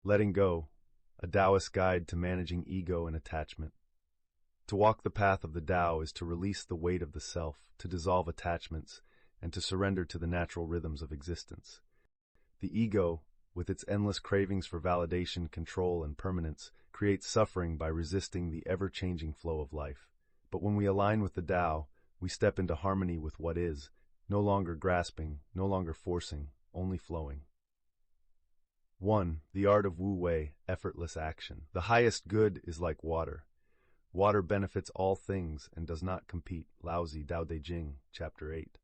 Letting go, a Taoist guide to managing ego and attachment. To walk the path of the Tao is to release the weight of the self, to dissolve attachments, and to surrender to the natural rhythms of existence. The ego, with its endless cravings for validation, control, and permanence, creates suffering by resisting the ever-changing flow of life. But when we align with the Tao, we step into harmony with what is, no longer grasping, no longer forcing, only flowing. 1. The art of Wu Wei, effortless action. The highest good is like water. Water benefits all things and does not compete. Laozi Dao De Jing, Chapter 8.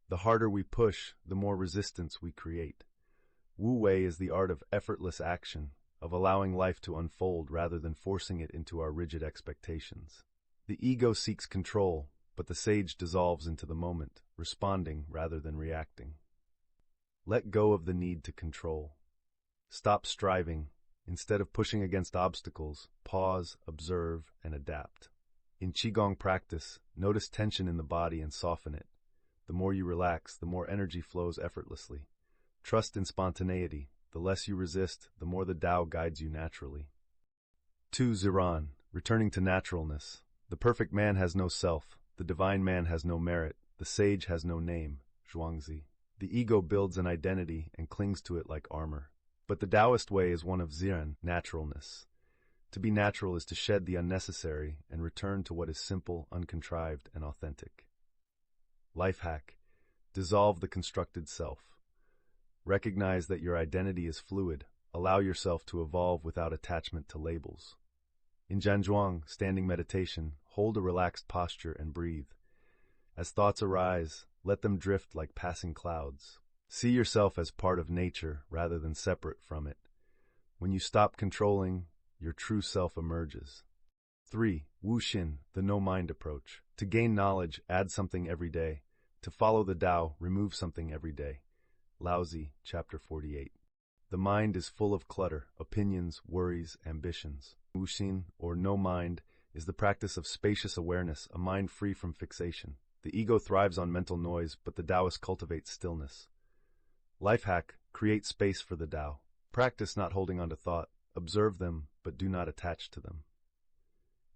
The harder we push, the more resistance we create. Wu Wei is the art of effortless action, of allowing life to unfold rather than forcing it into our rigid expectations. The ego seeks control, but the sage dissolves into the moment, responding rather than reacting. Let go of the need to control. Stop striving. Instead of pushing against obstacles, pause, observe, and adapt. In Qigong practice, notice tension in the body and soften it. The more you relax, the more energy flows effortlessly. Trust in spontaneity. The less you resist, the more the Tao guides you naturally. 2. Ziran, returning to naturalness. The perfect man has no self. The divine man has no merit. The sage has no name. Zhuangzi. The ego builds an identity and clings to it like armor. But the Taoist way is one of Ziran, naturalness. To be natural is to shed the unnecessary and return to what is simple, uncontrived, and authentic. Life hack. Dissolve the constructed self. Recognize that your identity is fluid. Allow yourself to evolve without attachment to labels. In Zhanzhuang, standing meditation, hold a relaxed posture and breathe. As thoughts arise, let them drift like passing clouds. See yourself as part of nature rather than separate from it. When you stop controlling, your true self emerges. 3. Wu Xin, the no-mind approach. To gain knowledge, add something every day. To follow the Tao, remove something every day. Laozi, Chapter 48. The mind is full of clutter, opinions, worries, ambitions. Wu Xin, or no mind, is the practice of spacious awareness, a mind free from fixation. The ego thrives on mental noise, but the Taoist cultivates stillness. Life hack, create space for the Tao. Practice not holding on to thought. Observe them, but do not attach to them.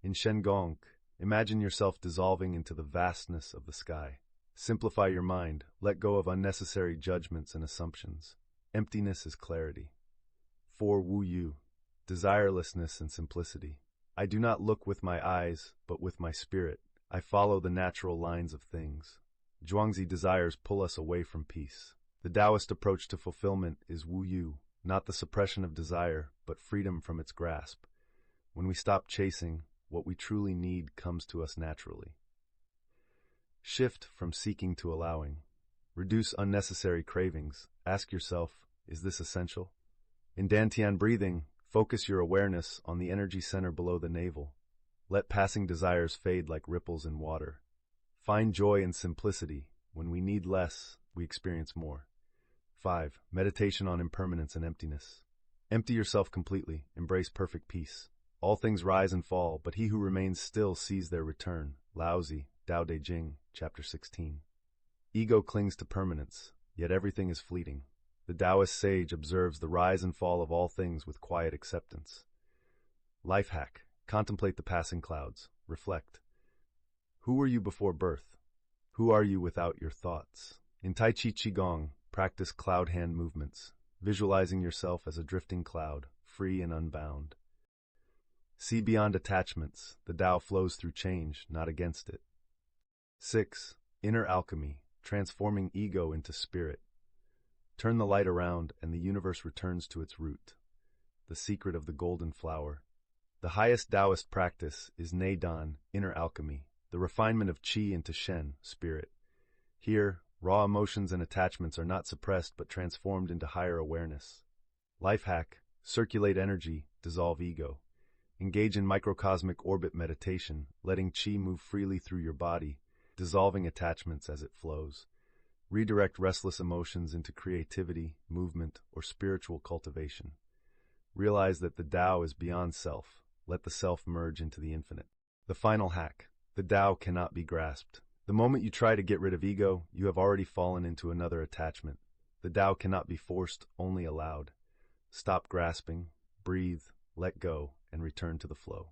In Shengong, imagine yourself dissolving into the vastness of the sky. Simplify your mind. Let go of unnecessary judgments and assumptions. Emptiness is clarity. 4. Wu Yu, desirelessness and simplicity. I do not look with my eyes, but with my spirit. I follow the natural lines of things. Zhuangzi desires pull us away from peace. The Taoist approach to fulfillment is Wu Yu, not the suppression of desire, but freedom from its grasp. When we stop chasing, what we truly need comes to us naturally. Shift from seeking to allowing. Reduce unnecessary cravings. Ask yourself, is this essential? In Dantian breathing, focus your awareness on the energy center below the navel. Let passing desires fade like ripples in water. Find joy in simplicity. When we need less, we experience more. 5. Meditation on impermanence and emptiness. Empty yourself completely. Embrace perfect peace. All things rise and fall, but he who remains still sees their return. Laozi, Dao De Jing, Chapter 16. Ego clings to permanence, yet everything is fleeting. The Taoist sage observes the rise and fall of all things with quiet acceptance. Life hack. Contemplate the passing clouds. Reflect. Who were you before birth? Who are you without your thoughts? In Tai Chi Qigong, practice cloud hand movements, visualizing yourself as a drifting cloud, free and unbound. See beyond attachments. The Tao flows through change, not against it. 6. Inner alchemy, transforming ego into spirit. Turn the light around and the universe returns to its root. The secret of the golden flower. The highest Taoist practice is Neidan, inner alchemy, the refinement of Qi into Shen, spirit. Here, raw emotions and attachments are not suppressed but transformed into higher awareness. Life hack, circulate energy, dissolve ego. Engage in microcosmic orbit meditation, letting Qi move freely through your body, dissolving attachments as it flows. Redirect restless emotions into creativity, movement, or spiritual cultivation. Realize that the Tao is beyond self. Let the self merge into the infinite. The final hack. The Tao cannot be grasped. The moment you try to get rid of ego, you have already fallen into another attachment. The Tao cannot be forced, only allowed. Stop grasping. breathe, let go, and return to the flow.